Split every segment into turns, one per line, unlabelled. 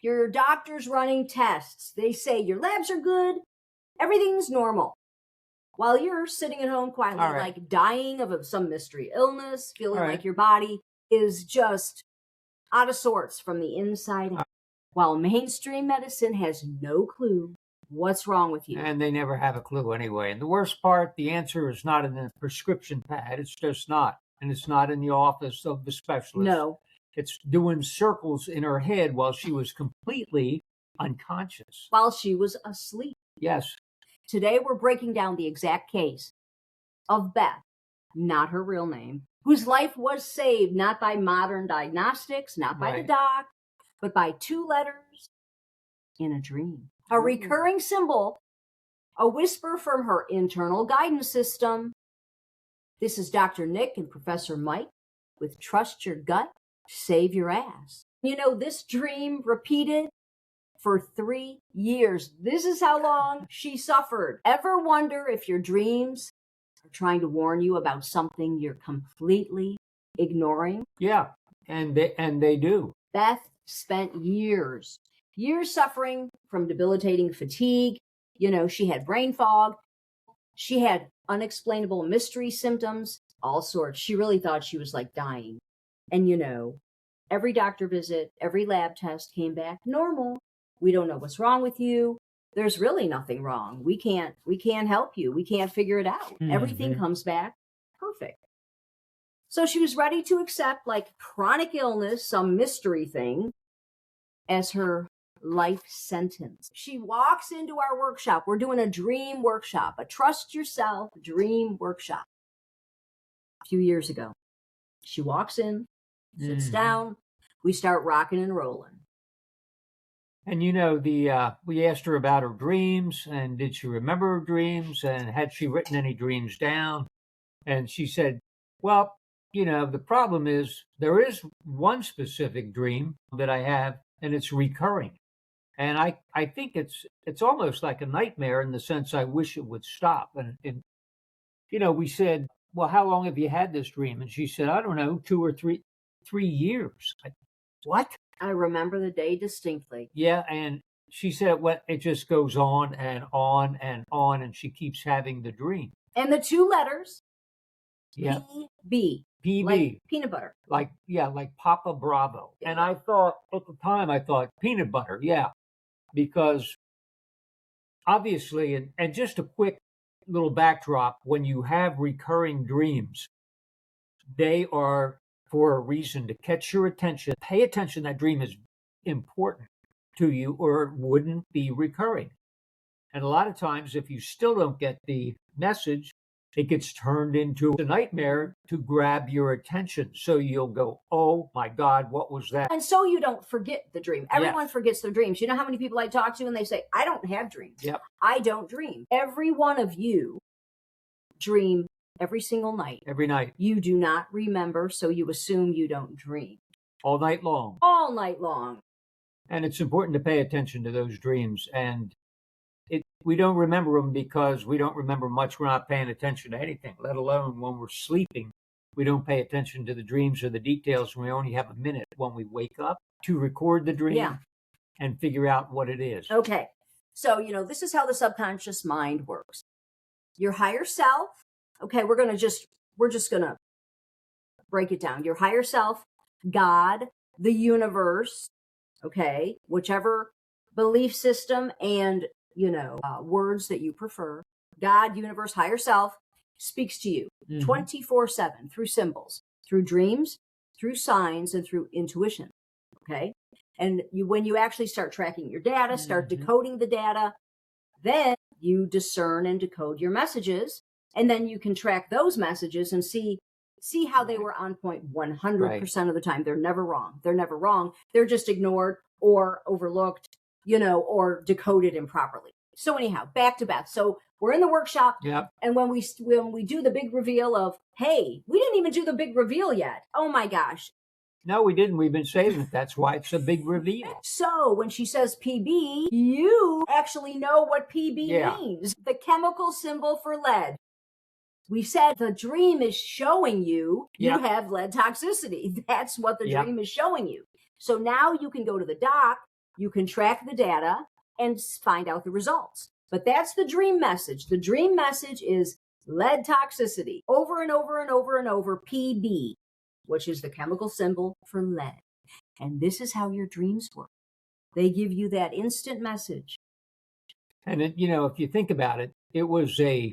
Your doctor's running tests. They say your labs are good. Everything's normal. While you're sitting at home quietly, like dying of some mystery illness, feeling like your body is just out of sorts from the inside out. While mainstream medicine has no clue what's wrong with you.
And they never have a clue anyway. And the worst part, the answer is not in the prescription pad. It's just not. And it's not in the office of the specialist.
No.
It's doing circles in her head while she was completely unconscious.
While she was asleep.
Yes.
Today we're breaking down the exact case of Beth, not her real name, whose life was saved not by modern diagnostics, not by the doc, but by 2 letters in a dream. A recurring symbol, a whisper from her internal guidance system. This is Dr. Nic and Professor Mike with Trust Your Gut, Save Your Ass. You know, this dream repeated for 3 years. This is how long she suffered. Ever wonder if your dreams are trying to warn you about something you're completely ignoring?
Yeah, and they do.
Beth spent years suffering from debilitating fatigue. You know, she had brain fog. She had unexplainable mystery symptoms, all sorts. She really thought she was like dying. And you know, every doctor visit, every lab test came back normal. We don't know what's wrong with you. There's really nothing wrong. We can't help you. We can't figure it out. Everything comes back perfect. So she was ready to accept like chronic illness, some mystery thing, as her life sentence. She walks into our workshop. We're doing a dream workshop, a trust yourself dream workshop. A few years ago, she walks in, sits down. We start rocking and rolling.
And you know, we asked her about her dreams, and did she remember her dreams, and had she written any dreams down? And she said, well, you know, the problem is there is one specific dream that I have, and it's recurring. And I think it's almost like a nightmare in the sense I wish it would stop. And you know, we said, well, how long have you had this dream? And she said, I don't know, 2 or 3 years. What?
I remember the day distinctly.
Yeah, and she said it just goes on and on and on, and she keeps having the dream.
And the 2 letters, PB.
PB.
Like peanut butter.
Like Papa Bravo. And I thought, at the time, peanut butter, because obviously, and just a quick little backdrop, when you have recurring dreams, they are for a reason to catch your attention. Pay attention, that dream is important to you or it wouldn't be recurring. And a lot of times, if you still don't get the message, it gets turned into a nightmare to grab your attention. So you'll go, oh my God, what was that?
And so you don't forget the dream. Everyone forgets their dreams. You know how many people I talk to and they say, I don't have dreams.
Yep.
I don't dream. Every one of you dream every single night.
Every night.
You do not remember, so you assume you don't dream.
All night long.
All night long.
And it's important to pay attention to those dreams. And we don't remember them because we don't remember much. We're not paying attention to anything, let alone when we're sleeping. We don't pay attention to the dreams or the details. And we only have a minute when we wake up to record the dream and figure out what it is.
Okay. So, you know, this is how the subconscious mind works. Your higher self. Okay, we're just going to break it down. Your higher self, God, the universe, okay, whichever belief system and, you know, words that you prefer. God, universe, higher self speaks to you 24/7 through symbols, through dreams, through signs, and through intuition, okay? And when you actually start tracking your data, start decoding the data, then you discern and decode your messages. And then you can track those messages and see how they were on point 100% of the time. They're never wrong. They're never wrong. They're just ignored or overlooked, you know, or decoded improperly. So anyhow, back to Beth. So we're in the workshop.
Yep.
And when we do the big reveal of, hey, we didn't even do the big reveal yet. Oh my gosh.
No, we didn't. We've been saving it. That's why it's a big reveal.
So when she says PB, you actually know what PB means. The chemical symbol for lead. We said the dream is showing you have lead toxicity. That's what the dream is showing you. So now you can go to the doc You can track the data and find out the results. But that's the dream message. The dream message is lead toxicity over and over and over and over, PB, which is the chemical symbol for lead. And this is how your dreams work. They give you that instant message.
And if you think about it, it was a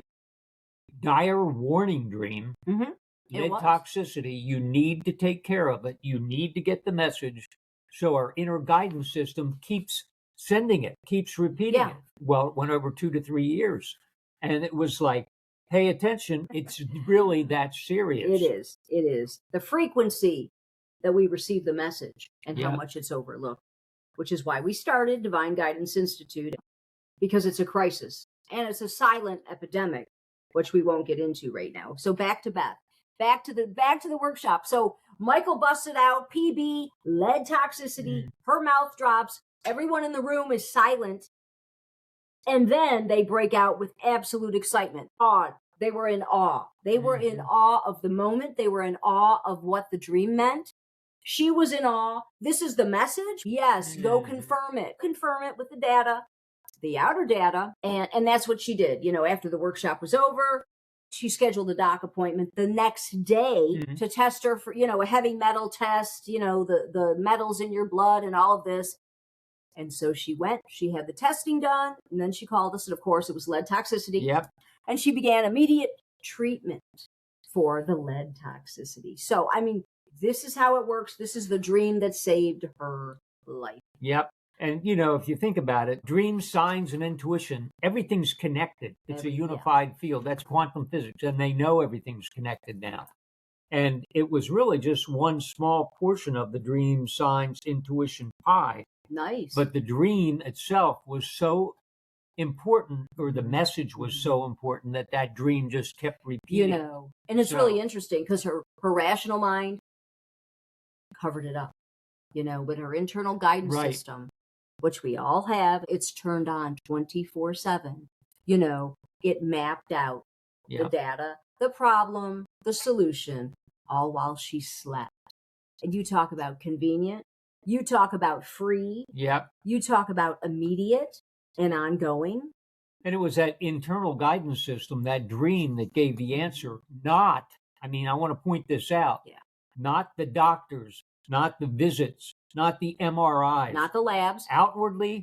dire warning dream.
Mm-hmm.
Lead toxicity, you need to take care of it. You need to get the message. So our inner guidance system keeps sending it, keeps repeating it. Well, it went over 2 to 3 years. And it was like, pay attention. It's really that serious.
It is. It is. The frequency that we receive the message and how much it's overlooked, which is why we started Divine Guidance Institute, because it's a crisis and it's a silent epidemic, which we won't get into right now. So back to Beth, back to the workshop. So Michael busted out PB, lead toxicity, her mouth drops, everyone in the room is silent. And then they break out with absolute excitement. They were in awe. They were in awe of the moment. They were in awe of what the dream meant. She was in awe. This is the message. Yes, go confirm it. Confirm it with the data, the outer data. And that's what she did. After the workshop was over, she scheduled a doc appointment the next day to test her for, a heavy metal test, the metals in your blood and all of this. And so she went, she had the testing done, and then she called us, and of course it was lead toxicity.
Yep.
And she began immediate treatment for the lead toxicity. So, this is how it works. This is the dream that saved her life.
Yep. And, if you think about it, dreams, signs, and intuition, everything's connected. It's a unified field. That's quantum physics, and they know everything's connected now. And it was really just one small portion of the dream, signs, intuition pie.
Nice.
But the dream itself was so important, or the message was so important, that dream just kept repeating.
And it's really interesting because her rational mind covered it up, with her internal guidance system, which we all have. It's turned on 24/7. It mapped out the data, the problem, the solution, all while she slept. And you talk about convenient. You talk about free.
Yep.
You talk about immediate and ongoing.
And it was that internal guidance system, that dream, that gave the answer. I want to point this out.
Yeah.
Not the doctors, not the visits, not the MRIs.
Not the labs.
Outwardly,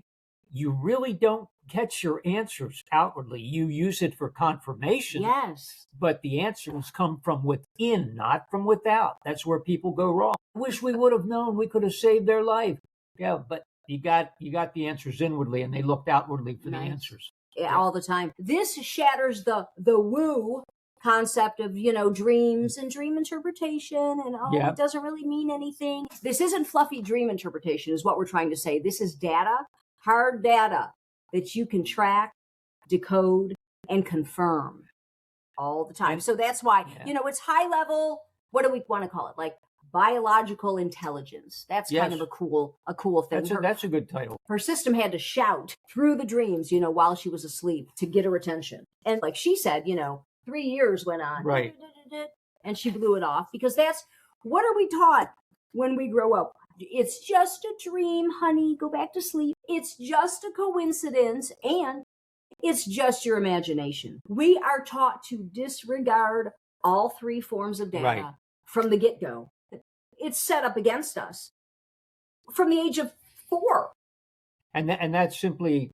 you really don't get your answers outwardly. You use it for confirmation.
Yes.
But the answers come from within, not from without. That's where people go wrong. Wish we would have known. We could have saved their life. Yeah, but you got the answers inwardly, and they looked outwardly for the answers.
Yeah, all the time. This shatters the woo concept of, dreams and dream interpretation and it doesn't really mean anything. This isn't fluffy dream interpretation is what we're trying to say. This is data, hard data that you can track, decode, and confirm all the time. So that's why, it's high level, what do we want to call it? Like biological intelligence. That's kind of a cool thing.
That's a good title.
Her system had to shout through the dreams, while she was asleep to get her attention. And like she said, 3 years went on.
Right.
And she blew it off because that's what are we taught when we grow up? It's just a dream, honey. Go back to sleep. It's just a coincidence. And it's just your imagination. We are taught to disregard all three forms of data from the get-go. It's set up against us from the age of 4.
And that's simply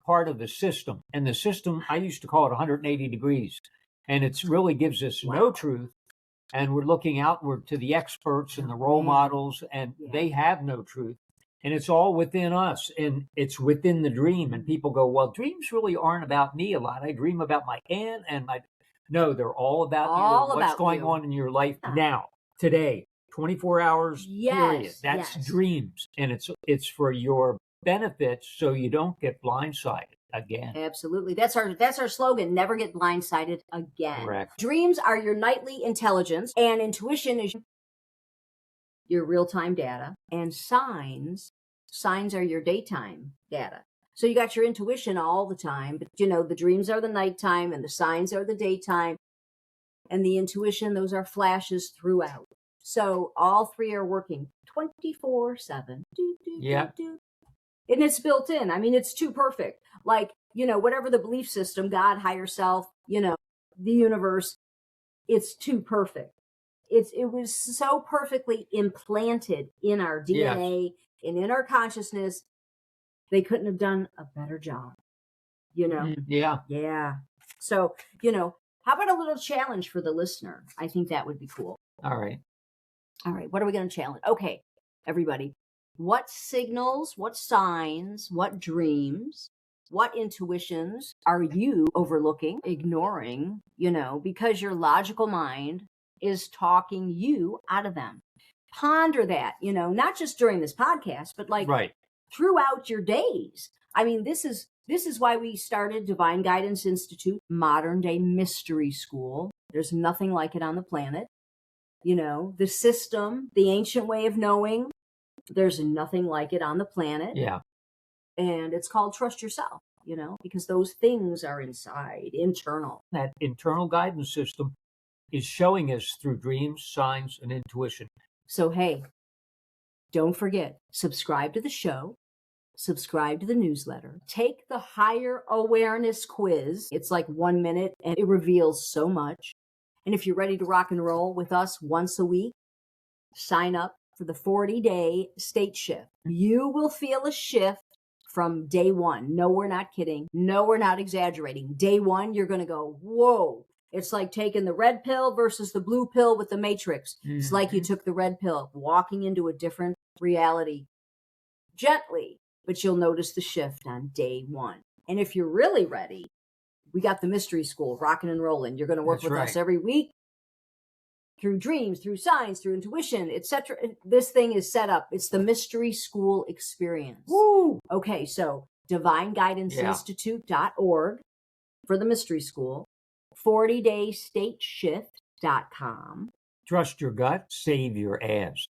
part of the system. And the system, I used to call it 180 degrees. And it really gives us no truth. And we're looking outward to the experts and the role models, and they have no truth. And it's all within us, and it's within the dream. And people go, well, dreams really aren't about me a lot. I dream about my aunt and my... No, they're all about you. What's going on in your life now, today, 24 hours, period. That's dreams. And it's for your benefits so you don't get blindsided again.
Absolutely. That's our slogan. Never get blindsided again.
Correct.
Dreams are your nightly intelligence, and intuition is your real-time data, and signs are your daytime data. So you got your intuition all the time, but the dreams are the nighttime and the signs are the daytime, and the intuition, those are flashes throughout. So all three are working 24/7.
Yeah.
And it's built in. I mean, it's too perfect. Like, whatever the belief system, God, higher self, the universe, it's too perfect. It was so perfectly implanted in our DNA and in our consciousness. They couldn't have done a better job,
Yeah.
Yeah. So, how about a little challenge for the listener? I think that would be cool.
All right.
All right. What are we going to challenge? Okay, everybody. What signals, what signs, what dreams, what intuitions are you overlooking, ignoring, because your logical mind is talking you out of them? Ponder that, not just during this podcast, but like
Right.
throughout your days. I mean, this is why we started Divine Guidance Institute, modern day mystery school. There's nothing like it on the planet. The system, the ancient way of knowing, there's nothing like it on the planet.
Yeah.
And it's called Trust Yourself, because those things are inside, internal.
That internal guidance system is showing us through dreams, signs, and intuition.
So, hey, don't forget, subscribe to the show, subscribe to the newsletter, take the higher awareness quiz. It's like 1 minute and it reveals so much. And if you're ready to rock and roll with us once a week, sign up for the 40-day state shift. You will feel a shift from day one. No, we're not kidding. No, we're not exaggerating. Day one, you're going to go, whoa. It's like taking the red pill versus the blue pill with the Matrix. Mm-hmm. It's like you took the red pill, walking into a different reality gently, but you'll notice the shift on day one. And if you're really ready, we got the mystery school, rocking and rolling. You're going to work with us every week through dreams, through signs, through intuition, etc. This thing is set up. It's the mystery school experience.
Woo!
Okay, so divineguidanceinstitute.org for the mystery school, 40daystateshift.com.
Trust your gut, save your ass.